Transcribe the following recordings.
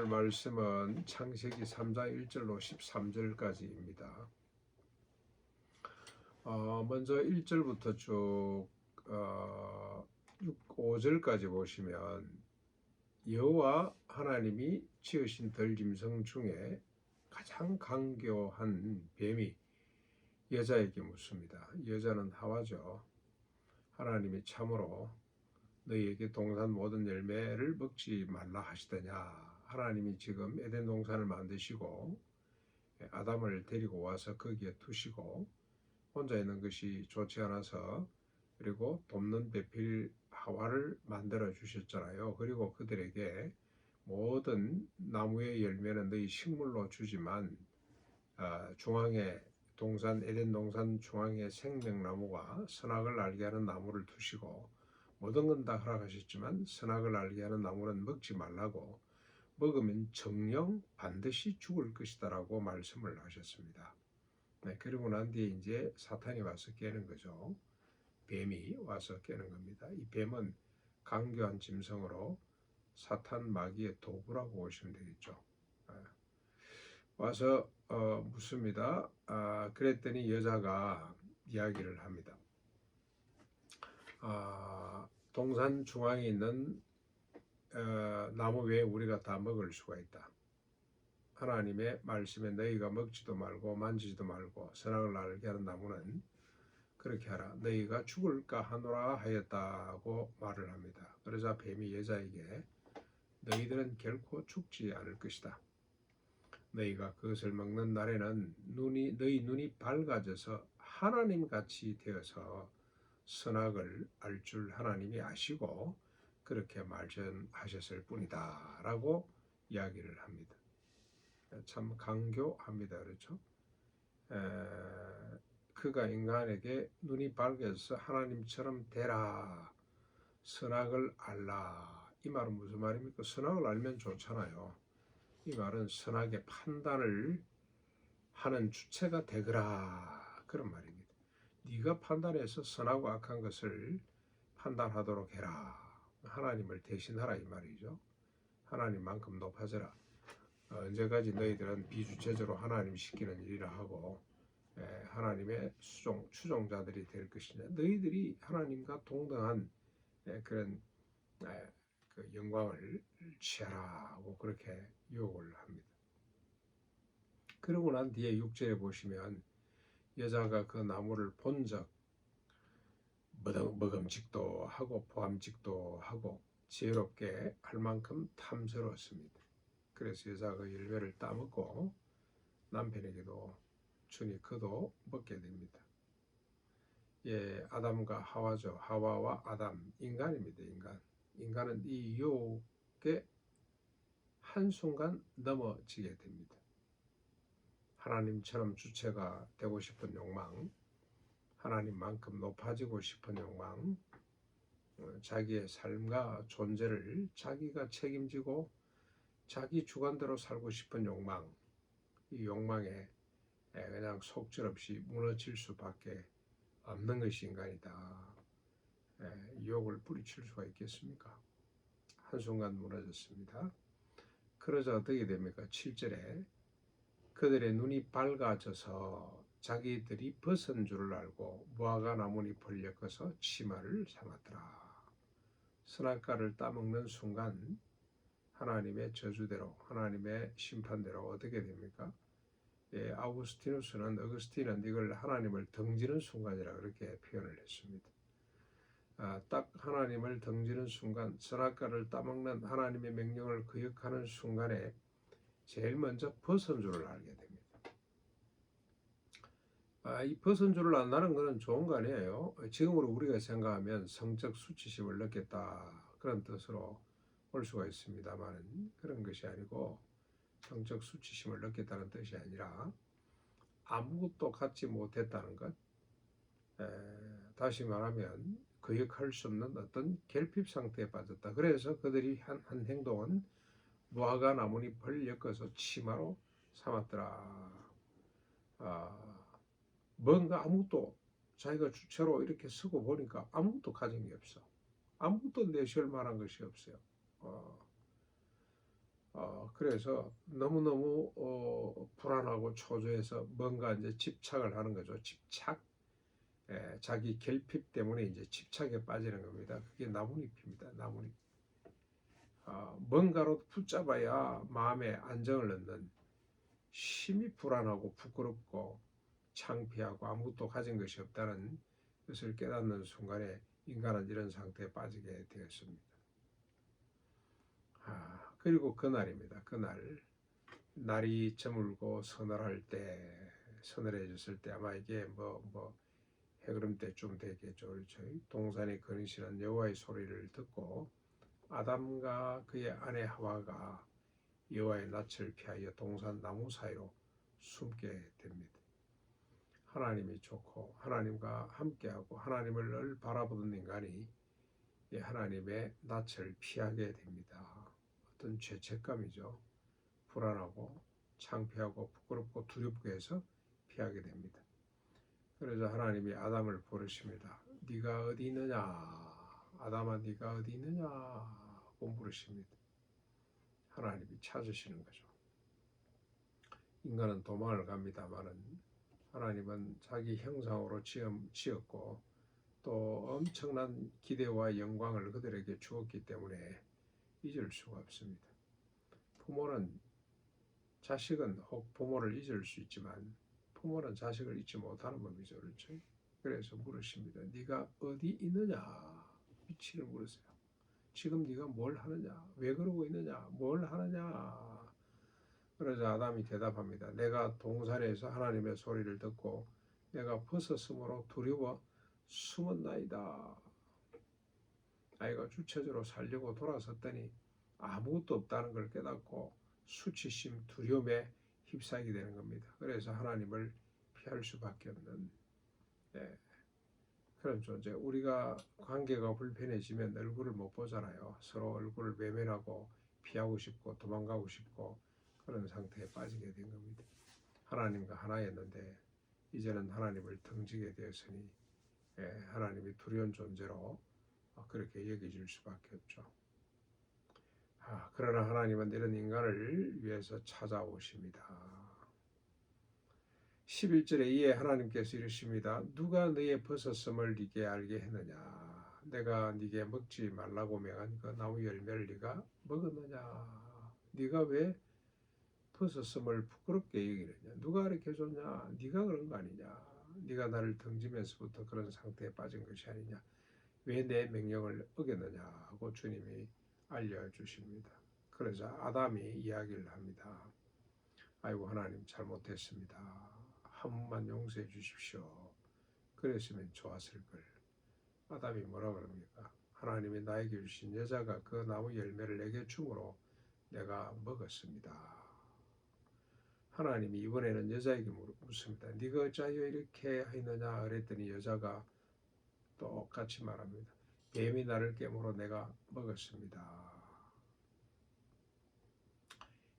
오늘 말씀은 창세기 3장 1절로 13절까지입니다. 먼저 1절부터 쭉 5절까지 보시면 여호와 하나님이 지으신 들짐승 중에 가장 강교한 뱀이 여자에게 묻습니다. 여자는 하와죠. 하나님이 참으로 너희에게 동산 모든 열매를 먹지 말라 하시더냐. 하나님이 지금 에덴 동산을 만드시고 아담을 데리고 와서 거기에 두시고 혼자 있는 것이 좋지 않아서 그리고 돕는 배필 하와를 만들어 주셨잖아요. 그리고 그들에게 모든 나무의 열매는 너희 식물로 주지만 중앙에 에덴 동산 중앙에 생명나무와 선악을 알게 하는 나무를 두시고 모든 건 다 허락하셨지만 선악을 알게 하는 나무는 먹지 말라고, 먹으면 정령 반드시 죽을 것이다라고 말씀을 하셨습니다. 네, 그리고 난 뒤에 이제 사탄이 와서 깨는 거죠. 뱀이 와서 깨는 겁니다. 이 뱀은 강교한 짐승으로 사탄 마귀의 도구라고 보시면 되겠죠. 와서 묻습니다. 그랬더니 여자가 이야기를 합니다. 동산 중앙에 있는 나무 외에 우리가 다 먹을 수가 있다. 하나님의 말씀에 너희가 먹지도 말고 만지지도 말고 선악을 알게 하는 나무는 그렇게 하라. 너희가 죽을까 하노라 하였다고 말을 합니다. 그러자 뱀이 여자에게 너희들은 결코 죽지 않을 것이다. 너희가 그것을 먹는 날에는 너희 눈이 밝아져서 하나님같이 되어서 선악을 알 줄 하나님이 아시고 그렇게 말씀하셨을 뿐이다 라고 이야기를 합니다. 참 강교합니다. 그렇죠? 그가 인간에게 눈이 밝아져서 하나님처럼 되라, 선악을 알라. 이 말은 무슨 말입니까? 선악을 알면 좋잖아요. 이 말은 선악의 판단을 하는 주체가 되거라, 그런 말입니다. 네가 판단해서 선하고 악한 것을 판단하도록 해라. 하나님을 대신하라 이 말이죠. 하나님만큼 높아져라. 언제까지 너희들은 비주체적으로 하나님 시키는 일이라 하고 하나님의 추종자들이 될 것이냐. 너희들이 하나님과 동등한 그런 그 영광을 취하라 하고 그렇게 유혹을 합니다. 그러고 난 뒤에 6절에 보시면 여자가 그 나무를 본적 먹음직도 하고 보암직도 하고 지혜롭게 할 만큼 탐스러웠습니다. 그래서 여자가 열매를 따먹고 남편에게도 주니 그도 먹게 됩니다. 아담과 하와죠. 하와와 아담, 인간입니다. 인간은 이 유혹에 한순간 넘어지게 됩니다. 하나님처럼 주체가 되고 싶은 욕망, 하나님만큼 높아지고 싶은 욕망, 자기의 삶과 존재를 자기가 책임지고 자기 주관대로 살고 싶은 욕망, 이 욕망에 그냥 속절없이 무너질 수밖에 없는 것이 인간이다. 유혹을 뿌리칠 수가 있겠습니까? 한순간 무너졌습니다. 그러자 어떻게 됩니까? 7절에 그들의 눈이 밝아져서 자기들이 벗은 줄을 알고 무화과 나뭇잎을 엮어서 치마를 삼았더라. 선악과를 따먹는 순간 하나님의 저주대로, 하나님의 심판대로 어떻게 됩니까? 어거스틴은 이걸 하나님을 등지는 순간이라 그렇게 표현을 했습니다. 딱 하나님을 등지는 순간, 선악과를 따먹는 하나님의 명령을 거역하는 순간에 제일 먼저 벗은 줄을 알게 됩니다. 이 벗은 줄을 안다는 것은 좋은 거 아니에요. 지금으로 우리가 생각하면 성적 수치심을 느꼈다 그런 뜻으로 볼 수가 있습니다만 그런 것이 아니고 성적 수치심을 느꼈다는 뜻이 아니라 아무것도 갖지 못했다는 것, 다시 말하면 거역할 수 없는 어떤 결핍 상태에 빠졌다. 그래서 그들이 한 행동은 무화과 나뭇잎을 엮어서 치마로 삼았더라. 뭔가 아무것도 자기가 주체로 이렇게 쓰고 보니까 아무것도 가진 게 없어. 아무것도 내세울 만한 것이 없어요. 그래서 너무너무 불안하고 초조해서 뭔가 이제 집착을 하는 거죠. 집착. 자기 결핍 때문에 이제 집착에 빠지는 겁니다. 그게 나뭇잎입니다. 나뭇잎. 뭔가로 붙잡아야 마음에 안정을 얻는, 심히 불안하고 부끄럽고 창피하고 아무것도 가진 것이 없다는 것을 깨닫는 순간에 인간은 이런 상태에 빠지게 되었습니다. 그리고 그날입니다. 그날 날이 저물고 서늘해졌을 때 아마 이게 해그름 때쯤 되겠죠. 그렇죠? 동산에 거니시는 여호와의 소리를 듣고 아담과 그의 아내 하와가 여호와의 낯을 피하여 동산 나무 사이로 숨게 됩니다. 하나님이 좋고 하나님과 함께하고 하나님을 늘 바라보던 인간이 하나님의 낯을 피하게 됩니다. 어떤 죄책감이죠. 불안하고 창피하고 부끄럽고 두렵고 해서 피하게 됩니다. 그래서 하나님이 아담을 부르십니다. 네가 어디 있느냐? 아담아, 네가 어디 있느냐? 하고 물으십니다. 하나님이 찾으시는 거죠. 인간은 도망을 갑니다마는 하나님은 자기 형상으로 지었고 또 엄청난 기대와 영광을 그들에게 주었기 때문에 잊을 수가 없습니다. 자식은 혹 부모를 잊을 수 있지만 부모는 자식을 잊지 못하는 법이죠. 그렇죠? 그래서 물으십니다. 네가 어디 있느냐? 위치를 물으세요. 지금 네가 뭘 하느냐? 왜 그러고 있느냐? 뭘 하느냐? 그러자 아담이 대답합니다. 내가 동산에서 하나님의 소리를 듣고 내가 벗었으므로 두려워 숨었나이다. 아이가 주체적으로 살려고 돌아섰더니 아무것도 없다는 걸 깨닫고 수치심, 두려움에 휩싸이게 되는 겁니다. 그래서 하나님을 피할 수밖에 없는 그런 존재. 우리가 관계가 불편해지면 얼굴을 못 보잖아요. 서로 얼굴을 외면하고 피하고 싶고 도망가고 싶고 그런 상태에 빠지게 된 겁니다. 하나님과 하나였는데 이제는 하나님을 등지게 되었으니 하나님이 두려운 존재로 그렇게 여겨질 수밖에 없죠. 그러나 하나님은 이런 인간을 위해서 찾아오십니다. 11절에 이에 하나님께서 이르십니다. 누가 너의 벗었음을 네게 알게 했느냐? 내가 네게 먹지 말라고 명한 그 나무 열매를 네가 먹었느냐? 네가 왜 벗었음을 부끄럽게 여기느냐? 누가 이렇게 줬냐? 네가 그런 거 아니냐? 네가 나를 등지면서부터 그런 상태에 빠진 것이 아니냐? 왜 내 명령을 어겼느냐? 하고 주님이 알려주십니다. 그러자 아담이 이야기를 합니다. 아이고 하나님 잘못했습니다. 한 번만 용서해 주십시오. 그랬으면 좋았을 걸. 아담이 뭐라 그럽니까? 하나님이 나에게 주신 여자가 그 나무 열매를 내게 주므로 내가 먹었습니다. 하나님이 이번에는 여자에게 묻습니다. 네가 어찌하여 이렇게 하였느냐 그랬더니 여자가 똑같이 말합니다. 뱀이 나를 깨물어 내가 먹었습니다.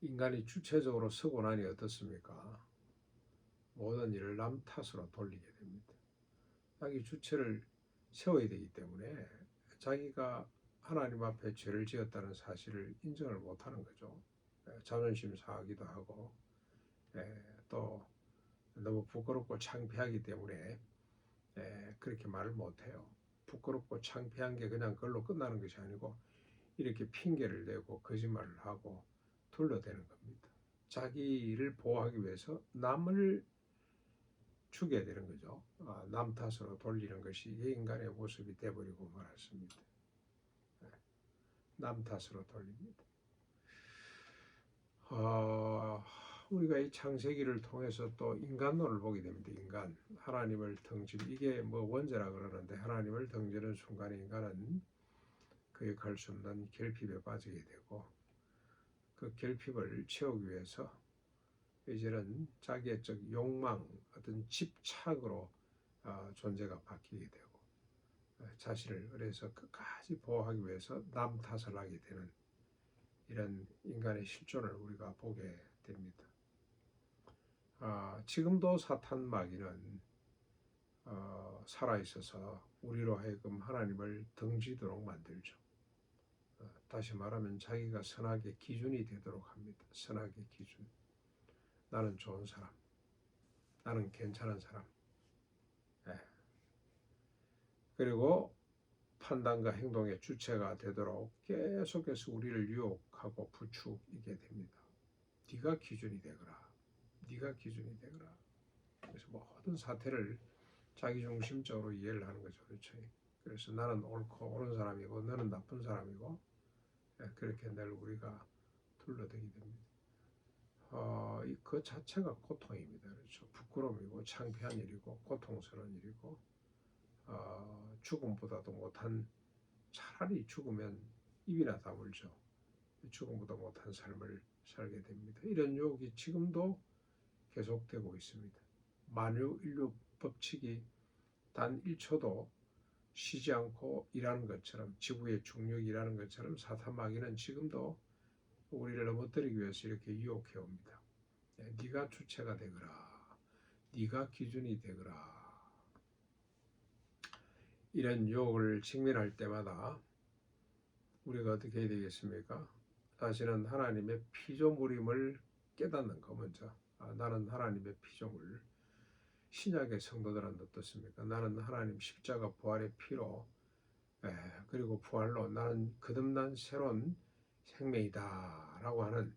인간이 주체적으로 서고 나니 어떻습니까? 모든 일을 남 탓으로 돌리게 됩니다. 자기 주체를 세워야 되기 때문에 자기가 하나님 앞에 죄를 지었다는 사실을 인정을 못하는 거죠. 자존심 상하기도 하고 또 너무 부끄럽고 창피하기 때문에 그렇게 말을 못해요. 부끄럽고 창피한 게 그냥 그걸로 끝나는 것이 아니고 이렇게 핑계를 대고 거짓말을 하고 둘러대는 겁니다. 자기를 보호하기 위해서 남을 죽여야 되는 거죠. 남 탓으로 돌리는 것이 인간의 모습이 되어버리고 말았습니다. 남 탓으로 돌립니다. 우리가 이 창세기를 통해서 또 인간론을 보게 됩니다. 인간, 하나님을 이게 원죄라 그러는데 하나님을 등지는 순간에 인간은 그에 갈 수 없는 결핍에 빠지게 되고 그 결핍을 채우기 위해서 이제는 자기의 욕망, 어떤 집착으로 존재가 바뀌게 되고 자신을 그래서 끝까지 보호하기 위해서 남 탓을 하게 되는 이런 인간의 실존을 우리가 보게 됩니다. 지금도 사탄 마귀는 살아있어서 우리로 하여금 하나님을 등지도록 만들죠. 다시 말하면 자기가 선악의 기준이 되도록 합니다. 선악의 기준. 나는 좋은 사람, 나는 괜찮은 사람. 예. 그리고 판단과 행동의 주체가 되도록 계속해서 우리를 유혹하고 부추기게 됩니다. 네가 기준이 되거라. 네가 기준이 되거라. 그래서 모든 사태를 자기중심적으로 이해를 하는 거죠. 그렇죠? 그래서 나는 옳고 옳은 사람이고 너는 나쁜 사람이고 그렇게 늘 우리가 둘러대게 됩니다. 그 자체가 고통입니다. 그렇죠? 부끄러움이고 창피한 일이고 고통스러운 일이고 죽음보다도 못한 차라리 죽으면 입이나 다물죠. 죽음보다 못한 삶을 살게 됩니다. 이런 유혹이 지금도 계속되고 있습니다. 만유 인류 법칙이 단 1초도 쉬지 않고 일하는 것처럼 지구의 중력이 일하는 것처럼 사탄 마귀는 지금도 우리를 넘어뜨리기 위해서 이렇게 유혹해 옵니다. 네가 주체가 되거라. 네가 기준이 되거라. 이런 유혹을 직면할 때마다 우리가 어떻게 해야 되겠습니까? 다시는 하나님의 피조물임을 깨닫는 거 먼저. 나는 하나님의 피조물. 신약의 성도들은 어떻습니까? 나는 하나님 십자가 부활의 피로 그리고 부활로 나는 거듭난 새로운 생명이다 라고 하는,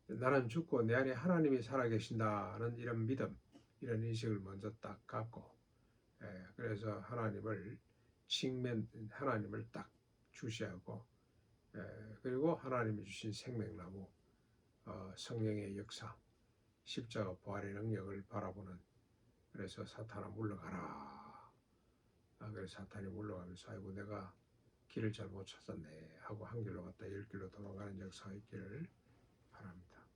나는 죽고 내 안에 하나님이 살아계신다는 이런 믿음, 이런 인식을 먼저 딱 갖고 그래서 하나님을 딱 주시하고 그리고 하나님이 주신 생명나무 성령의 역사, 십자가 부활의 능력을 바라보는, 그래서 사탄아 물러가라. 그래서 사탄이 물러가면서 아이고 내가 길을 잘못 찾았네 하고 한 길로 갔다 열 길로 도망가는 역사가 있기를